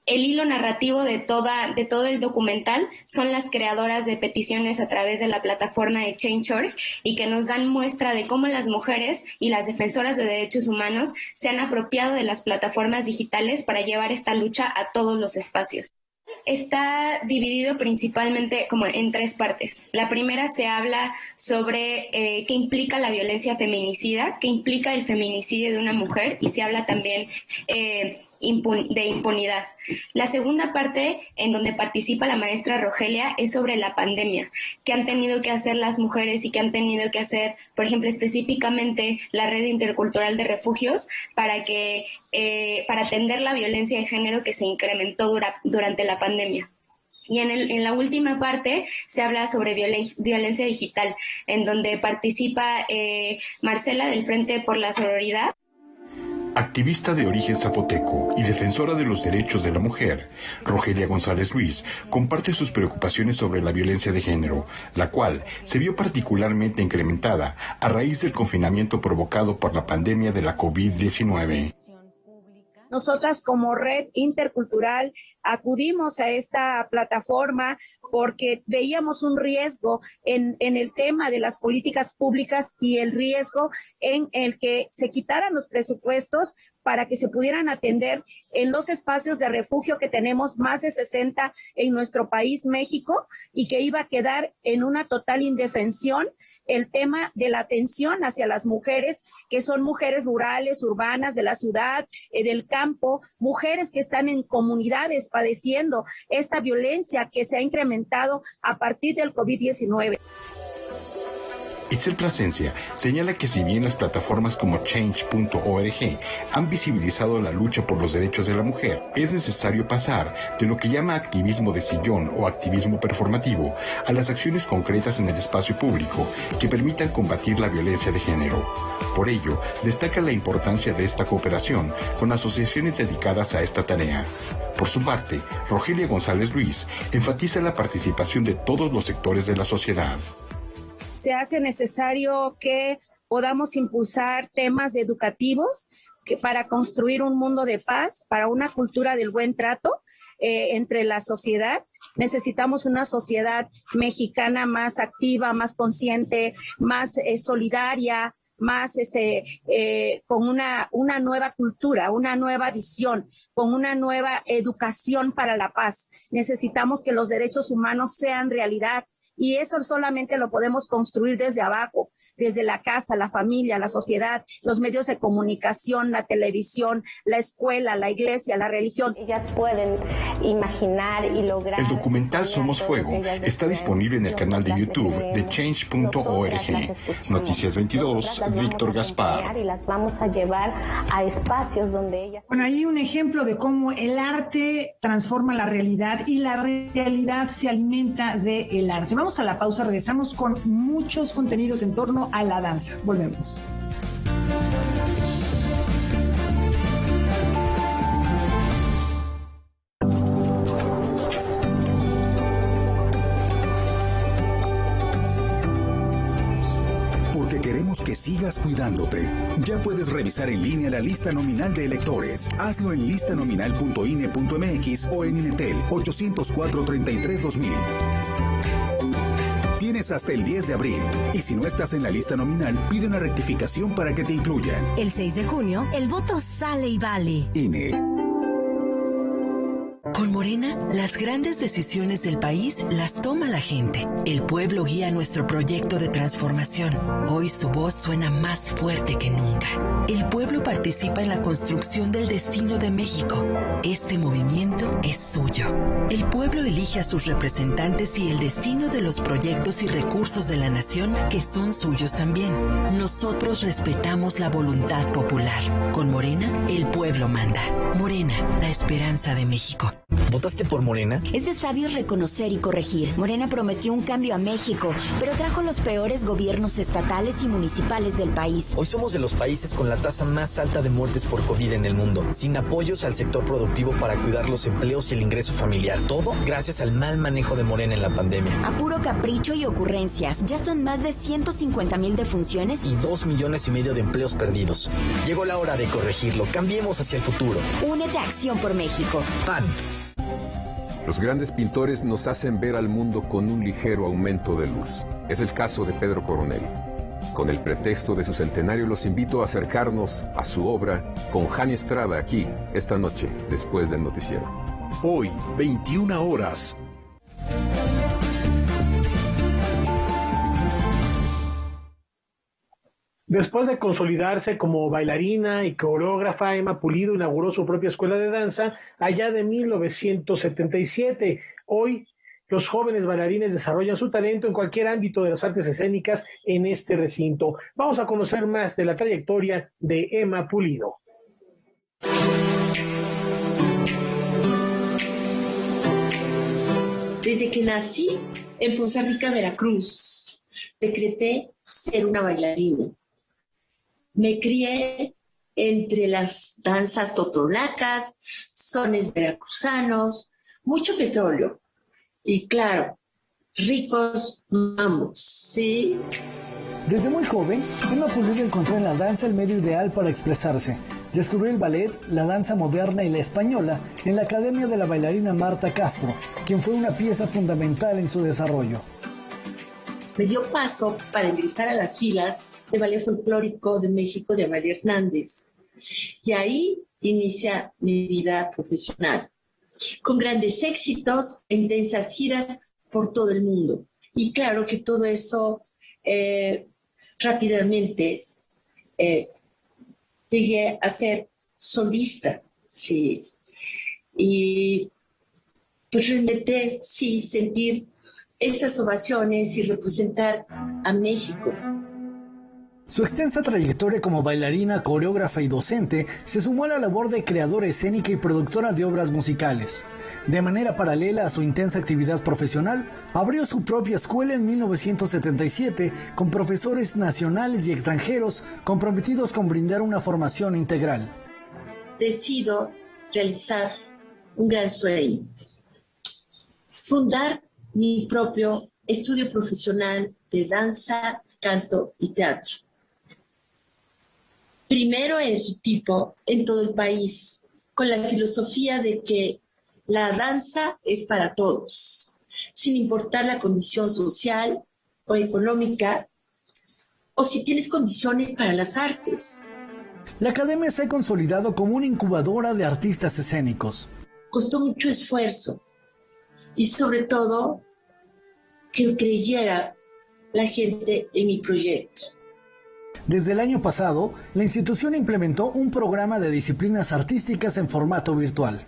El hilo narrativo de todo el documental son las creadoras de peticiones a través de la plataforma de Change.org y que nos dan muestra de cómo las mujeres y las defensoras de derechos humanos se han apropiado de las plataformas digitales para llevar esta lucha a todos los espacios. Está dividido principalmente como en 3 partes. La primera se habla sobre qué implica la violencia feminicida, qué implica el feminicidio de una mujer, y se habla también de impunidad. La segunda parte, en donde participa la maestra Rogelia, es sobre la pandemia, qué han tenido que hacer las mujeres y qué han tenido que hacer, por ejemplo, específicamente la Red Intercultural de Refugios para atender la violencia de género que se incrementó durante la pandemia. Y en la última parte se habla sobre violencia digital, en donde participa Marcela del Frente por la Sororidad. Activista de origen zapoteco y defensora de los derechos de la mujer, Rogelia González Ruiz comparte sus preocupaciones sobre la violencia de género, la cual se vio particularmente incrementada a raíz del confinamiento provocado por la pandemia de la COVID-19. nosotras como Red Intercultural acudimos a esta plataforma porque veíamos un riesgo en el tema de las políticas públicas y el riesgo en el que se quitaran los presupuestos para que se pudieran atender en los espacios de refugio que tenemos, más de 60 en nuestro país, México, y que iba a quedar en una total indefensión el tema de la atención hacia las mujeres, que son mujeres rurales, urbanas, de la ciudad, del campo, mujeres que están en comunidades padeciendo esta violencia que se ha incrementado a partir del COVID-19. Itzel Plasencia señala que si bien las plataformas como Change.org han visibilizado la lucha por los derechos de la mujer, es necesario pasar de lo que llama activismo de sillón o activismo performativo a las acciones concretas en el espacio público que permitan combatir la violencia de género. Por ello, destaca la importancia de esta cooperación con asociaciones dedicadas a esta tarea. Por su parte, Rogelia González Ruiz enfatiza la participación de todos los sectores de la sociedad. Se hace necesario que podamos impulsar temas educativos para construir un mundo de paz, para una cultura del buen trato entre la sociedad. Necesitamos una sociedad mexicana más activa, más consciente, más solidaria, más con una nueva cultura, una nueva visión, con una nueva educación para la paz. Necesitamos que los derechos humanos sean realidad. Y eso solamente lo podemos construir desde abajo, desde la casa, la familia, la sociedad, los medios de comunicación, la televisión, la escuela, la iglesia, la religión. Ellas pueden imaginar y lograr. El documental Somos Fuego está disponible en el canal de YouTube de Change.org. Noticias 22, Víctor Gaspar. Y las vamos a llevar a espacios donde ellas... Bueno, ahí un ejemplo de cómo el arte transforma la realidad y la realidad se alimenta del arte. Vamos a la pausa, regresamos con muchos contenidos en torno a la danza. Volvemos. Porque queremos que sigas cuidándote. Ya puedes revisar en línea la lista nominal de electores. Hazlo en listanominal.ine.mx o en Inetel 804-33-2000. Tienes hasta el 10 de abril. Y si no estás en la lista nominal, pide una rectificación para que te incluyan. El 6 de junio, el voto sale y vale. INE. Con Morena, las grandes decisiones del país las toma la gente. El pueblo guía nuestro proyecto de transformación. Hoy su voz suena más fuerte que nunca. El pueblo participa en la construcción del destino de México. Este movimiento es suyo. El pueblo elige a sus representantes y el destino de los proyectos y recursos de la nación que son suyos también. Nosotros respetamos la voluntad popular. Con Morena, el pueblo manda. Morena, la esperanza de México. ¿Votaste por Morena? Es de sabios reconocer y corregir. Morena prometió un cambio a México, pero trajo los peores gobiernos estatales y municipales del país. Hoy somos de los países con la tasa más alta de muertes por COVID en el mundo, sin apoyos al sector productivo para cuidar los empleos y el ingreso familiar. Todo gracias al mal manejo de Morena en la pandemia. A puro capricho y ocurrencias. Ya son más de 150,000 defunciones y 2,5 millones de empleos perdidos. Llegó la hora de corregirlo. Cambiemos hacia el futuro. Únete a Acción por México. PAN. Los grandes pintores nos hacen ver al mundo con un ligero aumento de luz. Es el caso de Pedro Coronel. Con el pretexto de su centenario los invito a acercarnos a su obra con Jani Estrada aquí, esta noche, después del noticiero. Hoy, 21 horas. Después de consolidarse como bailarina y coreógrafa, Emma Pulido inauguró su propia escuela de danza allá de 1977. Hoy, los jóvenes bailarines desarrollan su talento en cualquier ámbito de las artes escénicas en este recinto. Vamos a conocer más de la trayectoria de Emma Pulido. Desde que nací en Poza Rica, Veracruz, decreté ser una bailarina. Me crié entre las danzas totonacas, sones veracruzanos, mucho petróleo y, claro, ricos mambos, ¿sí? Desde muy joven, Emma Pulido encontró en la danza el medio ideal para expresarse. Descubrió el ballet, la danza moderna y la española en la academia de la bailarina Marta Castro, quien fue una pieza fundamental en su desarrollo. Me dio paso para ingresar a las filas de Ballet Folclórico de México de Amalia Hernández. Y ahí inicia mi vida profesional, con grandes éxitos e intensas giras por todo el mundo. Y claro que todo eso rápidamente llegué a ser solista, sí. Y pues realmente sí, sentir esas ovaciones y representar a México. Su extensa trayectoria como bailarina, coreógrafa y docente se sumó a la labor de creadora escénica y productora de obras musicales. De manera paralela a su intensa actividad profesional, abrió su propia escuela en 1977 con profesores nacionales y extranjeros comprometidos con brindar una formación integral. Decido realizar un gran sueño, fundar mi propio estudio profesional de danza, canto y teatro. Primero en su tipo en todo el país, con la filosofía de que la danza es para todos, sin importar la condición social o económica, o si tienes condiciones para las artes. La academia se ha consolidado como una incubadora de artistas escénicos. Costó mucho esfuerzo y sobre todo que creyera la gente en mi proyecto. Desde el año pasado, la institución implementó un programa de disciplinas artísticas en formato virtual.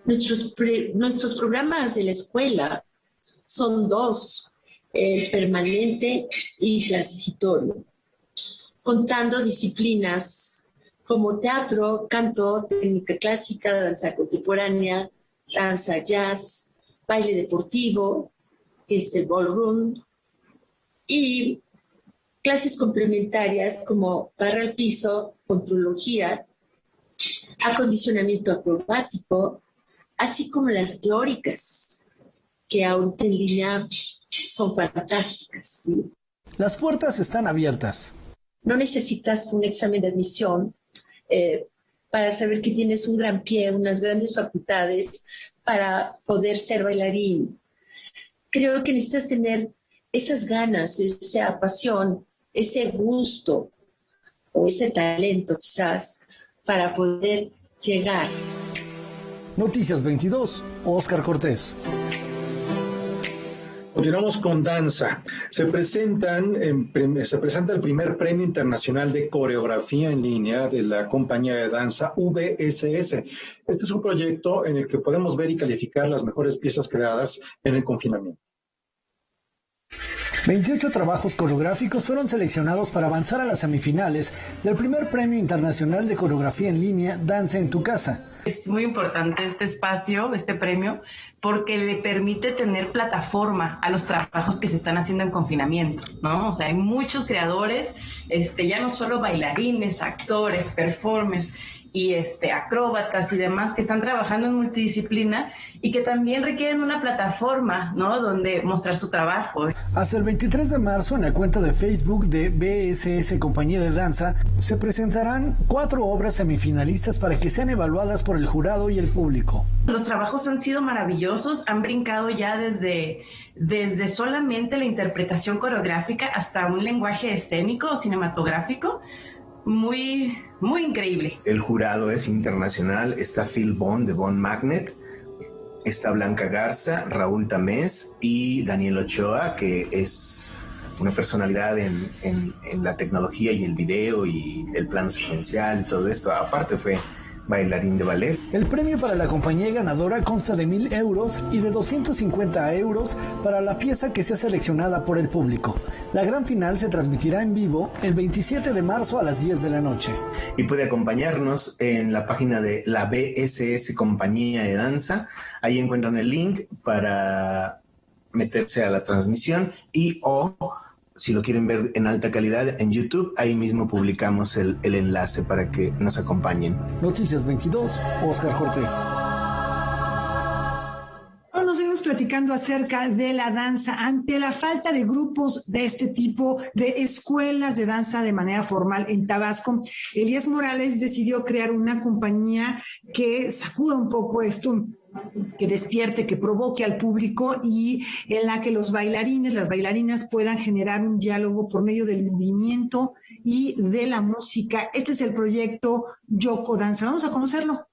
Nuestros programas de la escuela son dos, el permanente y transitorio, contando disciplinas como teatro, canto, técnica clásica, danza contemporánea, danza jazz, baile deportivo, que es el ballroom, y clases complementarias como barra al piso, contrología, acondicionamiento acrobático, así como las teóricas, que ahorita en línea son fantásticas, ¿sí? Las puertas están abiertas. No necesitas un examen de admisión para saber que tienes un gran pie, unas grandes facultades para poder ser bailarín. Creo que necesitas tener esas ganas, esa pasión, ese gusto o ese talento quizás para poder llegar. Noticias 22, Óscar Cortés. Continuamos con danza. Se presenta el primer Premio Internacional de Coreografía en Línea de la compañía de danza VSS. Este es un proyecto en el que podemos ver y calificar las mejores piezas creadas en el confinamiento. 28 trabajos coreográficos fueron seleccionados para avanzar a las semifinales del primer Premio Internacional de Coreografía en Línea Danza en tu Casa. Es muy importante este espacio, este premio, porque le permite tener plataforma a los trabajos que se están haciendo en confinamiento, ¿no? O sea, hay muchos creadores, ya no solo bailarines, actores, performers y acróbatas y demás que están trabajando en multidisciplina y que también requieren una plataforma, ¿no?, donde mostrar su trabajo. Hasta el 23 de marzo en la cuenta de Facebook de VSS Compañía de Danza se presentarán 4 obras semifinalistas para que sean evaluadas por el jurado y el público. Los trabajos han sido maravillosos, han brincado ya desde solamente la interpretación coreográfica hasta un lenguaje escénico o cinematográfico. Muy, muy increíble. El jurado es internacional, está Phil Bond de Bond Magnet, está Blanca Garza, Raúl Tamés y Daniel Ochoa, que es una personalidad en la tecnología y el video y el plano secuencial y todo esto. Aparte fue bailarín de ballet. El premio para la compañía ganadora consta de 1,000 euros y de 250 euros para la pieza que sea seleccionada por el público. La gran final se transmitirá en vivo el 27 de marzo a las 10 de la noche. Y puede acompañarnos en la página de la VSS Compañía de Danza. Ahí encuentran el link para meterse a la transmisión si lo quieren ver en alta calidad en YouTube, ahí mismo publicamos el enlace para que nos acompañen. Noticias 22, Óscar Cortés. Nos seguimos platicando platicando acerca de la danza ante la falta de grupos de este tipo, de escuelas de danza de manera formal en Tabasco. Elías Morales decidió crear una compañía que sacuda un poco esto, que despierte, que provoque al público y en la que los bailarines, las bailarinas puedan generar un diálogo por medio del movimiento y de la música. Este es el proyecto Yoko Danza. Vamos a conocerlo.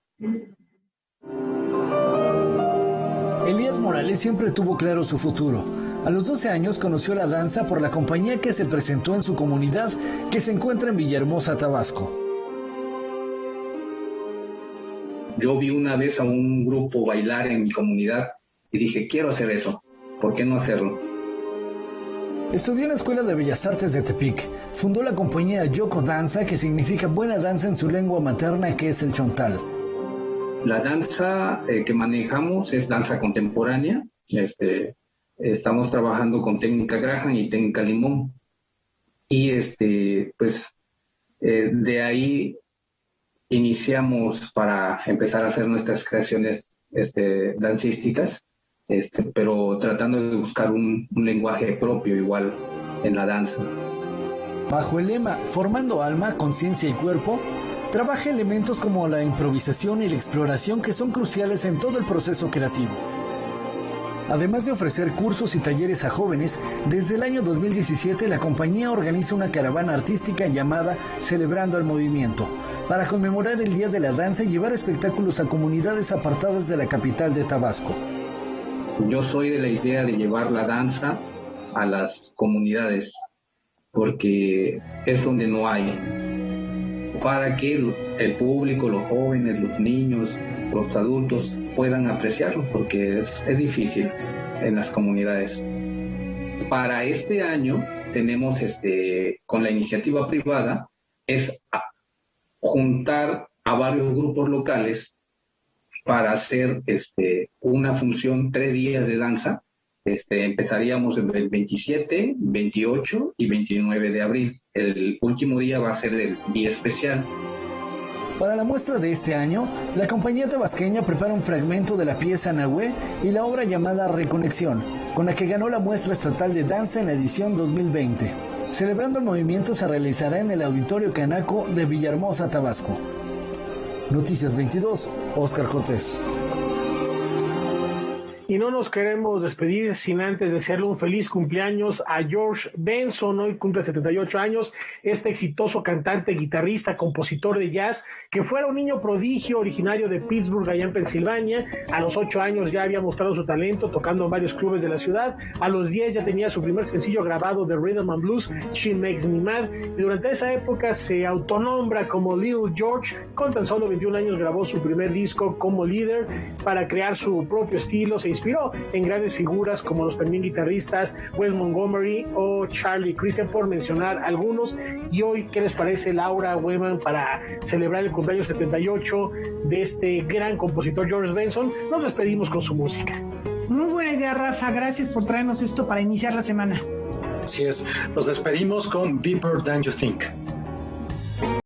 Elías Morales siempre tuvo claro su futuro. A los 12 años conoció la danza por la compañía que se presentó en su comunidad, que se encuentra en Villahermosa, Tabasco. Yo vi una vez a un grupo bailar en mi comunidad y dije, quiero hacer eso, ¿por qué no hacerlo? Estudió en la Escuela de Bellas Artes de Tepic. Fundó la compañía Yoko Danza, que significa buena danza en su lengua materna, que es el chontal. La danza que manejamos es danza contemporánea. Estamos trabajando con técnica Graham y técnica Limón. Y de ahí iniciamos para empezar a hacer nuestras creaciones dancísticas, pero tratando de buscar un lenguaje propio igual en la danza. Bajo el lema Formando Alma, Conciencia y Cuerpo, trabaja elementos como la improvisación y la exploración que son cruciales en todo el proceso creativo. Además de ofrecer cursos y talleres a jóvenes, desde el año 2017 la compañía organiza una caravana artística llamada Celebrando el Movimiento, para conmemorar el Día de la Danza y llevar espectáculos a comunidades apartadas de la capital de Tabasco. Yo soy de la idea de llevar la danza a las comunidades, porque es donde no hay, para que el público, los jóvenes, los niños, los adultos puedan apreciarlo, porque es difícil en las comunidades. Para este año tenemos, con la iniciativa privada, es juntar a varios grupos locales para hacer una función 3 días de danza. Empezaríamos el 27, 28 y 29 de abril. El último día va a ser el día especial. Para la muestra de este año, la compañía tabasqueña prepara un fragmento de la pieza Nahué y la obra llamada Reconexión, con la que ganó la muestra estatal de danza en la edición 2020. Celebrando el Movimiento se realizará en el Auditorio Canaco de Villahermosa, Tabasco. Noticias 22, Óscar Cortés. Y no nos queremos despedir sin antes desearle un feliz cumpleaños a George Benson. Hoy cumple 78 años, este exitoso cantante, guitarrista, compositor de jazz, que fuera un niño prodigio originario de Pittsburgh, allá en Pensilvania. A los 8 años ya había mostrado su talento tocando en varios clubes de la ciudad. A los 10 ya tenía su primer sencillo grabado de Rhythm and Blues, She Makes Me Mad. Y durante esa época se autonombra como Little George. Con tan solo 21 años grabó su primer disco como líder para crear su propio estilo. Se inspiró en grandes figuras como los también guitarristas Wes Montgomery o Charlie Christian, por mencionar algunos. Y hoy, ¿qué les parece, Laura Weman, para celebrar el cumpleaños 78 de este gran compositor George Benson? Nos despedimos con su música. Muy buena idea, Rafa. Gracias por traernos esto para iniciar la semana. Así es. Nos despedimos con Deeper Than You Think.